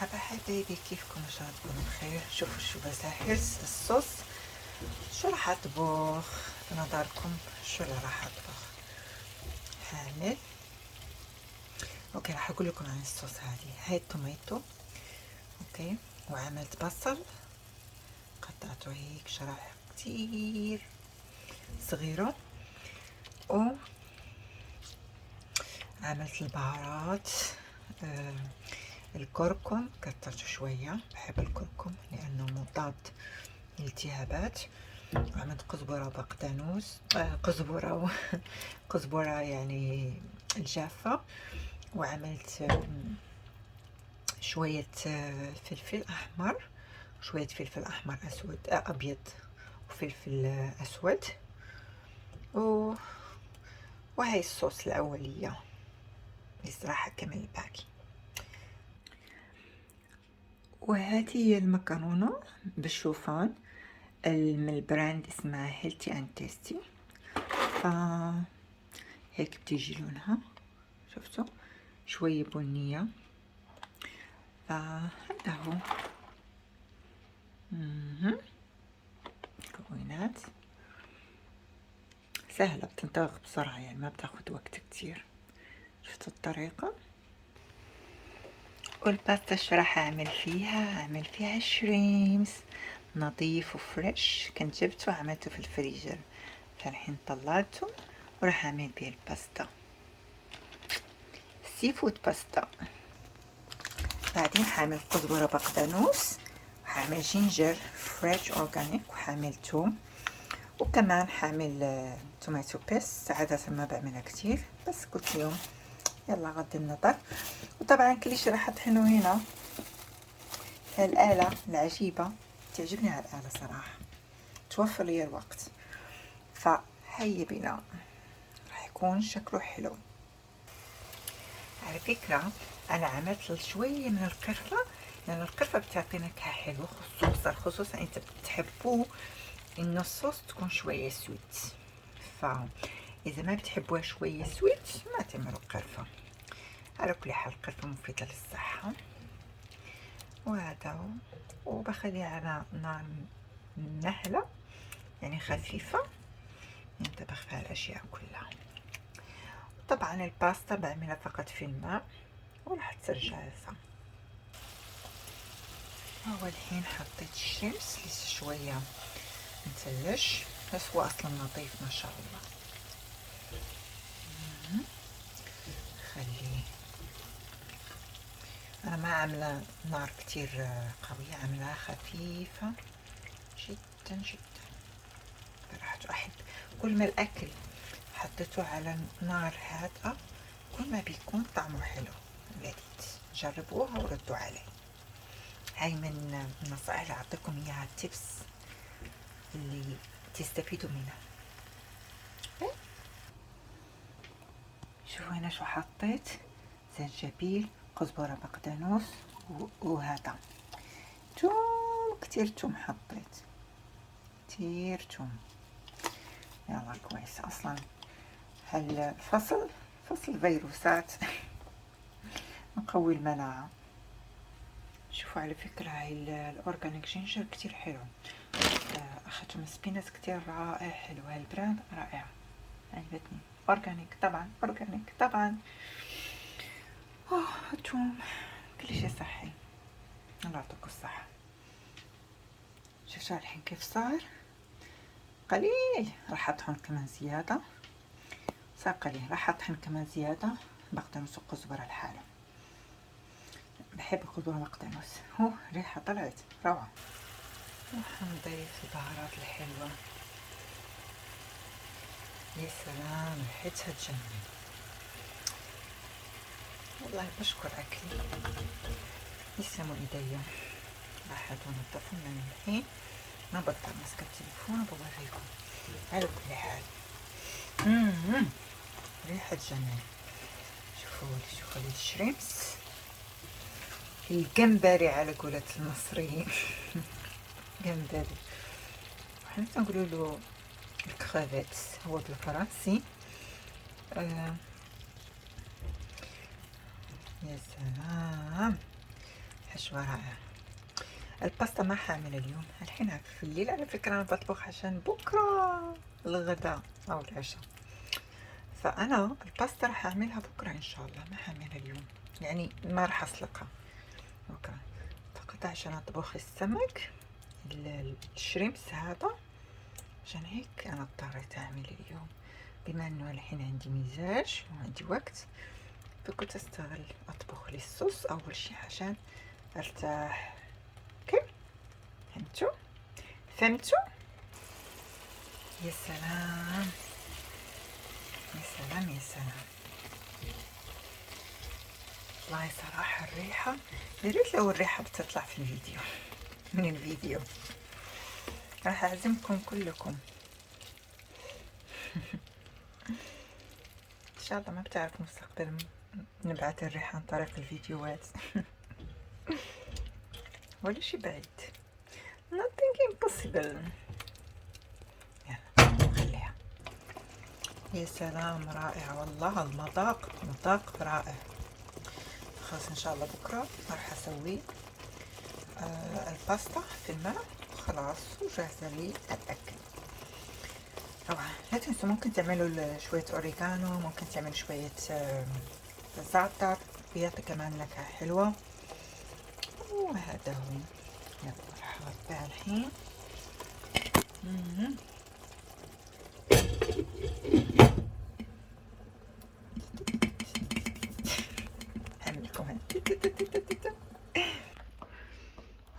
مرحبا حبايبي، كيفكم؟ ان شاء الله تكونوا بخير. شوفوا شو بجهز الصوص. شو راح اطبخ في نظركم؟ شو اللي راح اطبخ؟ هعمل اوكي، راح اقول لكم عن الصوص. هاي التوميتو، اوكي، وعملت بصل قطعته هيك شرايح كتير صغيرة، وعملت البهارات. الكركم كترته شوية، بحب الكركم لأنه مضاد للالتهابات. عملت قزبرة وبقدانوس، قزبرة يعني الجافة. وعملت شوية فلفل أحمر، شوية فلفل أحمر أسود أبيض، وفلفل أسود، وهي الصوص الأولية اللي راح أكمل الباقي. وهذه هي المكرونة بالشوفان من البراند اسمها هيلتي اند تيستي. هيك بتيجي لونها، شفتوا؟ شوية بنية. فهذا هو مكونات سهلة، بتنطبخ بسرعة، يعني ما بتاخد وقت كتير. شفتوا الطريقة؟ والباستا شو راح أعمل فيها؟ أعمل فيها شريمس نظيف وفريش، كنت جبته وعملته في الفريزر، فالحين طلعته وراح أعمل بيه الباستا، سي فود باستا. بعدين حاعمل قزبرة بقدانوس، وحاعمل جينجر فريش اورجانيك، وحاعمل توم، وكمان حاعمل توماتو بيست. عادة ما بعملها كتير، بس قلت اليوم يلا غض النظر. وطبعا كل شي راح اطحنه هنا. الآلة العجيبة تعجبني، على الآلة صراحة توفر لي الوقت. فهيا بنا، راح يكون شكله حلو. على فكرة أنا عملت شوية من القرفة، لأن القرفة بتعطي نكهة حلوة، خصوصا أنت بتحبوه إنه الصوص تكون شوية سويت. فإذا ما بتحبوها شوية سويت ما تعملوا قرفة. على كل حال القرفة مفيدة للصحة. وهذا هو، وبخليها على نار نهلة يعني خفيفة، ينطبخ فيها الأشياء كلها. طبعا الباستا بعملها فقط في الماء وراح تصير جاهزة. هو الحين حطيت الشمس لسه شوية متلج، بس هو أصلا نظيف ما شاء الله. خليه، أنا ما عاملة نار كتير قوية، عاملاها خفيفة جدا جدا. راح أحب كل ما الأكل حطيته على نار هادئة كل ما بيكون طعمه حلو لذيذ. جربوها وردوا علي. هاي من النصائح اللي أعطيكم إياها، التبس اللي تستفيدوا منها. شوفوا هنا شو حطيت: زنجبيل، كزبرة، بقدانوس، وهذا توم، كتير توم حطيت، كتير توم. يلا كويس، اصلا هالفصل فصل فيروسات نقوي المناعة. شوفوا على فكرة هاي الاورجانيك جينجر كتير حلو، اخذته من سبينس، كتير رائع، حلو. هاي البراند رائع، عجبتني. اورجانيك طبعا، اورجانيك طبعا. توم، كل شي صحي، الله يعطيكم الصحة. شفتوا الحين كيف صار قليل؟ راح اطحن كمان زيادة، صار قليل، راح اطحن كمان زيادة بقدونس وكزبرة الحالة. بحب الكزبرة والبقدونس، هو ريحة طلعت روعة. راح نضيف البهارات الحلوة. يا سلام، ريحتها تجنن والله. بشكر اكلي، يسلموا ايديا. راح انضفهم من الحين، ما بقدر ماسكة التليفون وبوريكم. على كل حال ريحة جنان. شوفوا لي الشريمس، الجمبري على قولة المصريين. جمبري، احنا نقولوا له الكرافيت هو بالفرنسي. يا سلام، حشوة رائعة. الباستا ما حاعمل اليوم، الحين في الليل على فكرة أنا بطبخ عشان بكرة الغداء أو العشاء، فأنا الباستا راح أعملها بكرة إن شاء الله، ما حاعملها اليوم، يعني ما راح أسلقها بكرة فقط عشان أطبخ السمك الشريمس هذا، عشان هيك أنا اضطريت أعمل اليوم بما إنه الحين عندي مزاج وعندي وقت، فكنت أستغل أطبخ لي الصوص أول شي عشان أرتاح. اوكي فهمتوا فهمتوا؟ يا سلام يا سلام يا سلام، والله صراحة الريحة، يا ريت لو الريحة بتطلع في الفيديو من الفيديو، راح أعزمكم كلكم. إن شاء الله ما بتعرفوا مستقبلا نبعث الريحة عن طريق الفيديوهات. ولا شي بعيد، nothing impossible. يلا خليها. يا سلام رائعة والله، المذاق رائع. خلاص إن شاء الله بكرة راح أسوي الباستا في الماء وخلاص وجاهزة لي الأكل. طبعا لا تنسوا ممكن تعملوا شوية أوريغانو، ممكن تعملوا شوية زعتر بيعطي كمان نكهة حلوة. وهذا هو، يلا راح أغطيها الحين. هعملكم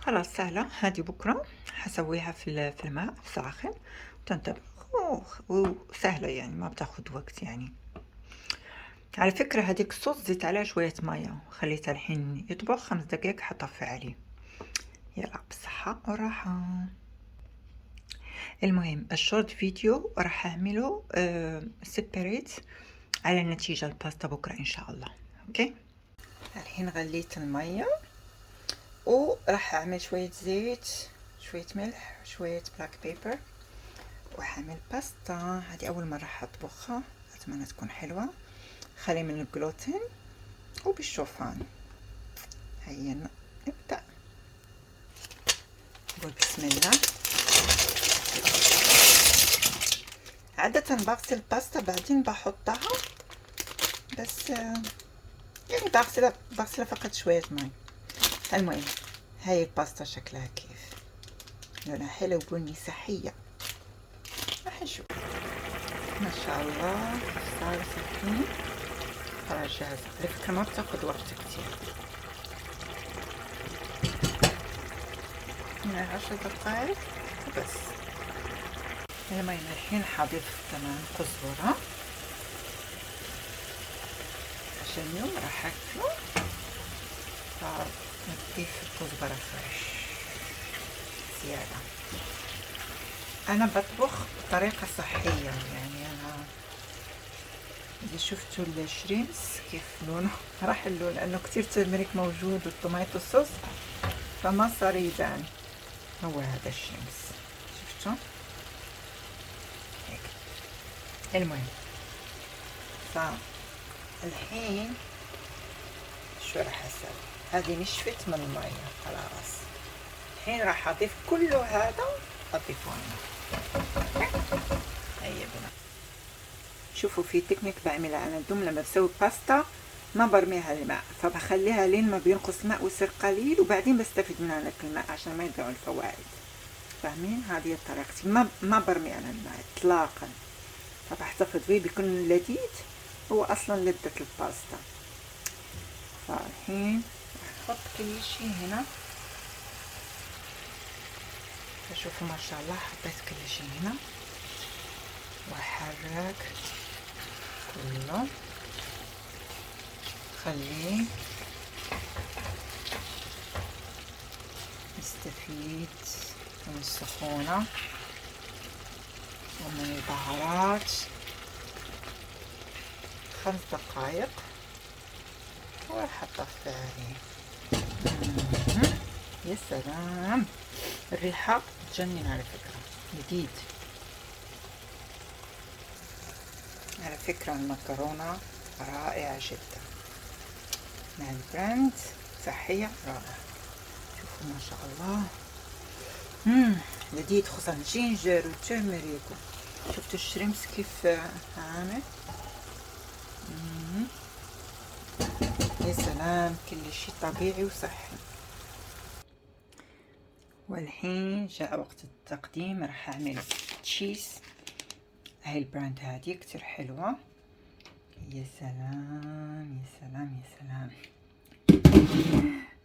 خلاص سهلة هذه، بكرة حسويها في الماء ساخن وتنطبخ وسهلة يعني ما بتاخد وقت يعني. على فكرة هذيك الصوص زيت عليها شوية مية وخليتها الحين يطبخ 5 دقايق حطفي عليه. يلا بالصحة والراحة. المهم الشورت فيديو راح اعمله سيبريت على النتيجة الباستا بكرة ان شاء الله. اوكي الحين غليت المية وراح اعمل شوية زيت، شوية ملح، شوية بلاك بيبر، وحعمل باستا. هذه اول مرة حطبخها، اتمنى تكون حلوة. خلي من الجلوتين وبالشوفان. هيا نبدأ. بسم الله. عادة بغسل الباستا بعدين بحطها، بس يعني بغسلها فقط شوية ماء. المهم هاي الباستا شكلها كيف، لونها حلو بني صحية، راح نشوف. ما شاء الله صار سخين، خلاص جاهزة. على فكرة ما بتاخد وقت كتير، من 10 دقايق وبس. المهم الحين حضيف كمان قزبرة عشان اليوم راح اكله، فنضيف الكزبرة فريش زيادة. انا بطبخ بطريقة صحية، يعني انا اذا شفتوا الشريمس كيف لونه راح اللون، لانه كتير ترمريك موجود والطوميتو صوص فما صار يبان. هو هذا الشريمس شفتوا هيك. المهم فالحين شو راح اسوي؟ هذه نشفت من المية خلاص، الحين راح اضيف كله هذا، اضيفه انا. هيا بنا شوفوا في تكنيك بعملها انا دوم لما بسوي باستا ما برميها الماء، فبخليها لين ما بينقص ماء ويصير قليل وبعدين بستفيد من هذاك الماء عشان ما يضيعوا الفوائد. فاهمين؟ هذه طريقتي، ما برمي انا الماء اطلاقا، فبحتفظ به بيكون لذيذ، هو اصلا لذة الباستا. فالحين احط كل شيء هنا، فشوفوا ما شاء الله حطيت كل شيء هنا واحرك كله، خليه يستفيد من السخونة ومن البهارات. 5 دقائق وراح اطفي عليه. يا سلام الريحة تجنن على فكرة، جديد على فكرة. المكرونة رائعة جدا مع البراند، صحية رائعة. ما شاء الله. لذيذ، خصوصا جينجر وترمريك. شفتوا الشريمس كيف عامل؟ يا سلام، كل شيء طبيعي وصحي. والحين جاء وقت التقديم. راح اعمل تشيز. هاي البراند هذه كتير حلوة. يا سلام يا سلام يا سلام.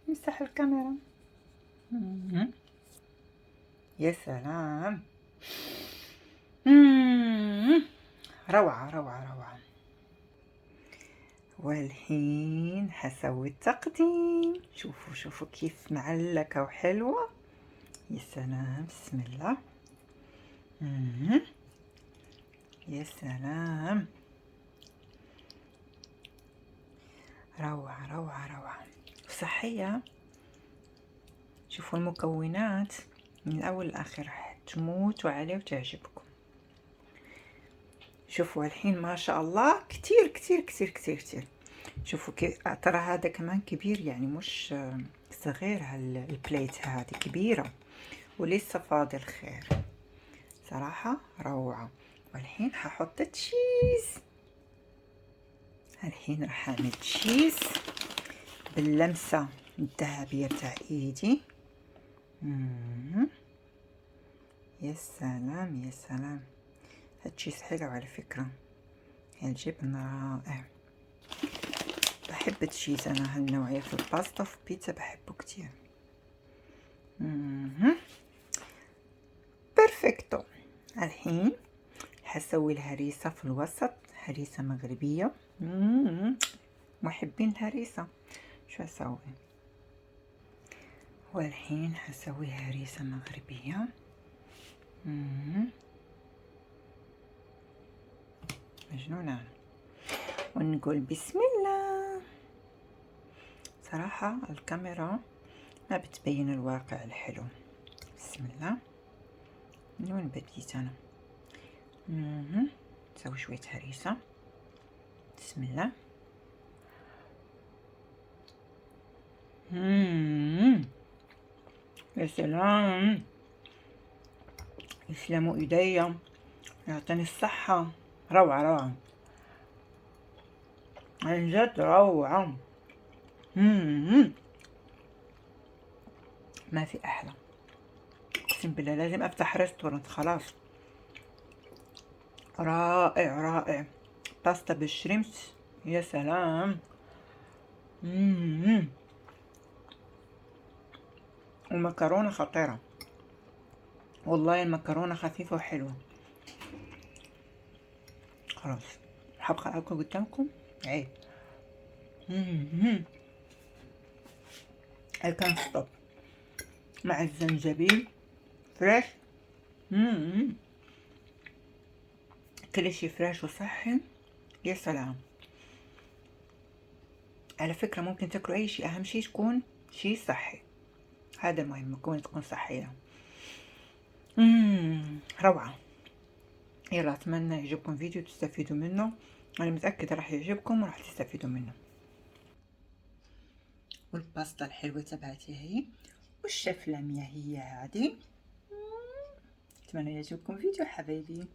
امسح الكاميرا. يا سلام. روعة روعة روعة. والحين حسوي التقديم. شوفوا شوفوا كيف معلكة وحلوة. يا سلام، بسم الله. يا سلام، روعة روعة روعة وصحية. شوفوا المكونات من الأول للآخر، راح تموتوا عليه وتعجبكم. شوفوا الحين ما شاء الله كتير كتير كتير كتير كتير. شوفوا كيف، ترى هذا كمان كبير يعني مش صغير. هالبليت هذه كبيرة ولسه فاضل خير. صراحة روعة. والحين ححط تشيز. الحين راح اعمل تشيز باللمسة الذهبية بتاع ايدي. يا سلام يا سلام. هالتشيز حلو على فكرة. الجبن رائع. بحب التشيز انا، هالنوعية في الباستا وفي البيتزا بحبه كتير. بيرفكتو. الحين حسوي الهريسة في الوسط، هريسة مغربية. محبين الهريسة. شو اسوي؟ والحين حسوي هريسة مغربية. مجنونة. ونقول بسم الله. صراحة الكاميرا ما بتبين الواقع الحلو. بسم الله. من وين بديت انا؟ نسوي شوية هريسة. بسم الله. يا سلام، يسلموا ايديا، يعطيني الصحة. روعة روعة عن جد، روعة. ما في احلى، اقسم بالله لازم افتح ريستورانت خلاص. رائع رائع. باستا بالشريمس. يا سلام. المكرونة خطيرة والله. المكرونة خفيفة وحلوة. خلاص حبقى اكل قدامكم عيب. I can't stop. مع الزنجبيل فريش. كل شي فريش وصحي. يا سلام. على فكرة ممكن تاكلوا اي شي، اهم شي تكون شي صحي. هذا المهم، المكونات تكون صحية. روعة. يلا اتمنى يعجبكم فيديو تستفيدوا منه. انا متأكدة راح يعجبكم وراح تستفيدوا منه. والباستا الحلوة تبعتي هي، والشفلمية هي هذه. اتمنى يعجبكم فيديو حبايبي.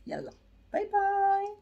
يلا باي باي.